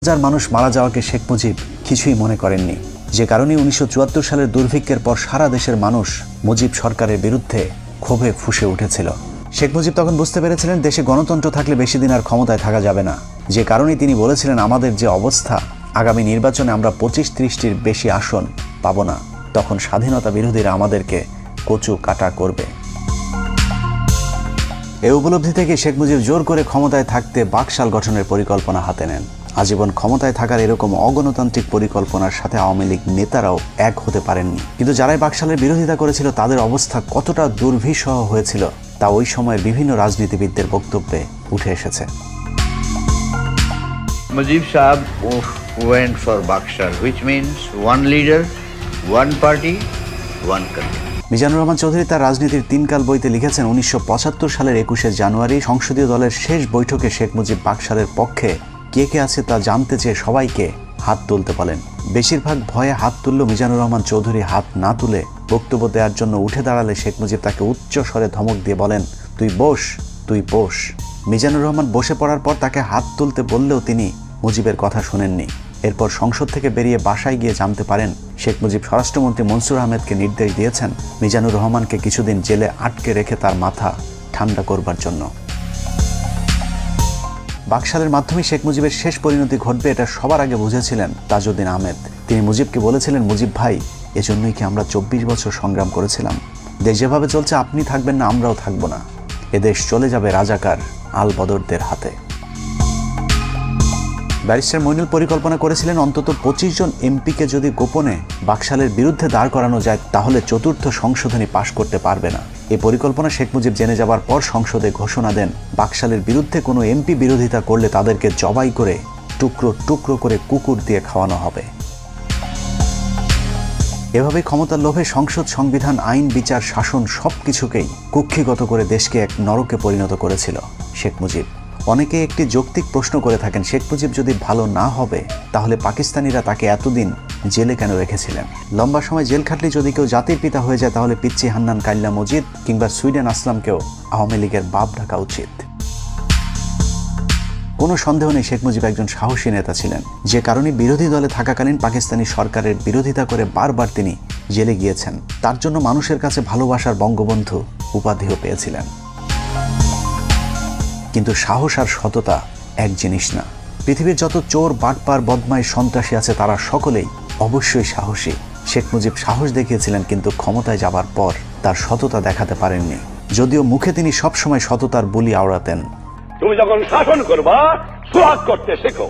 হাজার মানুষ মারা যাওয়াকে শেখ মুজিব কিছুই মনে করেননি, যে কারণে 1974 সালের দুর্ভিক্ষের পর সারা দেশের মানুষ মুজিব সরকারের বিরুদ্ধে ক্ষোভে ফুঁসে উঠেছিল। শেখ মুজিব তখন বুঝতে পেরেছিলেন দেশে গণতন্ত্র থাকলে বেশি দিন আর ক্ষমতায় থাকা যাবে না, যে কারণে তিনি বলেছিলেন আমাদের যে অবস্থা, আগামী নির্বাচনে আমরা 25-30টির বেশি আসন পাব না, তখন স্বাধীনতা বিরোধীরা আমাদেরকে কচু কাটা করবে। এই উপলব্ধি থেকে শেখ মুজিব জোর করে ক্ষমতায় থাকতে বাকশাল গঠনের পরিকল্পনা হাতে নেন। আজীবন ক্ষমতায় থাকার এরকম অগণতান্ত্রিক পরিকল্পনার সাথে আওয়ামী লীগ নেতারাও এক হতে পারেননি, কিন্তু যারাই বাকশালের বিরোধিতা করেছিল তাদের অবস্থা কতটা দুর্বিষহ হয়েছিল তা ওই সময়ের বিভিন্ন রাজনীতিবিদদের বক্তব্যে উঠে এসেছে। Mujib Sahab went for Bakshal, which means one leader, one party, one country. Mizanur Rahman Chowdhury তার রাজনীতির তিনকাল বইতে লিখেছেন 1975 সালের 21শে জানুয়ারি সংসদীয় দলের শেষ বৈঠকে শেখ মুজিব বাকশালের পক্ষে কে কে আছে তা জানতে চেয়ে সবাইকে হাত তুলতে বলেন। বেশিরভাগ ভয়ে হাত তুলল মিজানুর রহমান চৌধুরী হাত না তুলে বক্তব্য দেওয়ার জন্য উঠে দাঁড়ালে শেখ মুজিব তাকে উচ্চ স্বরে ধমক দিয়ে বলেন, তুই বস, তুই বস। মিজানুর রহমান বসে পড়ার পর তাকে হাত তুলতে বললেও তিনি মুজিবের কথা শোনেননি। এরপর সংসদ থেকে বেরিয়ে বাসায় গিয়ে জানতে পারেন শেখ মুজিব স্বরাষ্ট্রমন্ত্রী মনসুর আহমেদকে নির্দেশ দিয়েছেন মিজানুর রহমানকে কিছুদিন জেলে আটকে রেখে তার মাথা ঠান্ডা করবার জন্য। বাকশালের মাধ্যমে শেখ মুজিবের শেষ পরিণতি ঘটবে এটা সবার আগে বুঝেছিলেন তাজউদ্দিন আহমেদ। তিনি মুজিবকে বলেছিলেন, মুজিব ভাই, এজন্যই কি আমরা 24 বছর সংগ্রাম করেছিলাম? দেশ যেভাবে চলছে আপনি থাকবেন না, আমরাও থাকবো না। এদেশ চলে যাবে রাজাকার আল বদরদের হাতে। ব্যারিস্টার মইনুল পরিকল্পনা করেছিলেন অন্তত 25 জন এমপিকে যদি গোপনে বাকশালের বিরুদ্ধে দাঁড় করানো যায় তাহলে চতুর্থ সংশোধনী পাশ করতে পারবে না। এই পরিকল্পনা শেখ মুজিব জেনে যাবার পর সংসদে ঘোষণা দেন বাকশালের বিরুদ্ধে কোনো এমপি বিরোধিতা করলে তাদেরকে জবাই করে টুকরো টুকরো করে কুকুর দিয়ে খাওয়ানো হবে। এভাবে ক্ষমতার লোভে সংসদ, সংবিধান, আইন, বিচার, শাসন সবকিছুকেই কুক্ষিগত করে দেশকে এক নরকে পরিণত করেছিল শেখ মুজিব। অনেকে একটি যৌক্তিক প্রশ্ন করে থাকেন, শেখ মুজিব যদি ভালো না হবে তাহলে পাকিস্তানিরা তাকে এতদিন জেলে কেন রেখেছিলেন? লম্বা সময় জেল খাটলে যদি কেউ জাতির পিতা হয়ে যায় তাহলে পিচ্চি হান্নান কাইল্লা মজিদ কিংবা সুইডেন আসলামকেও আওয়ামী লীগের বাপ ডাকা উচিত। কোনো সন্দেহ নেই শেখ মুজিব একজন সাহসী নেতা ছিলেন, যে কারণে বিরোধী দলে থাকাকালীন পাকিস্তানি সরকারের বিরোধিতা করে বারবার তিনি জেলে গিয়েছেন। তার জন্য মানুষের কাছে ভালোবাসার বঙ্গবন্ধু উপাধিও পেয়েছিলেন। কিন্তু সাহস আর সততা এক জিনিস না। পৃথিবীর যত চোর, বাটপার, বদমাইশ, সন্ত্রাসী আছে তারা সকলেই অবশ্যই সাহসী। শেখ মুজিব সাহস দেখিয়েছিলেন, কিন্তু ক্ষমতায় যাবার পর তার সততা দেখাতে পারেননি, যদিও মুখে তিনি সবসময় সততার বুলি আওড়াতেন। তুমি যখন শাসন করবা, সোহাগ করতে শেখো।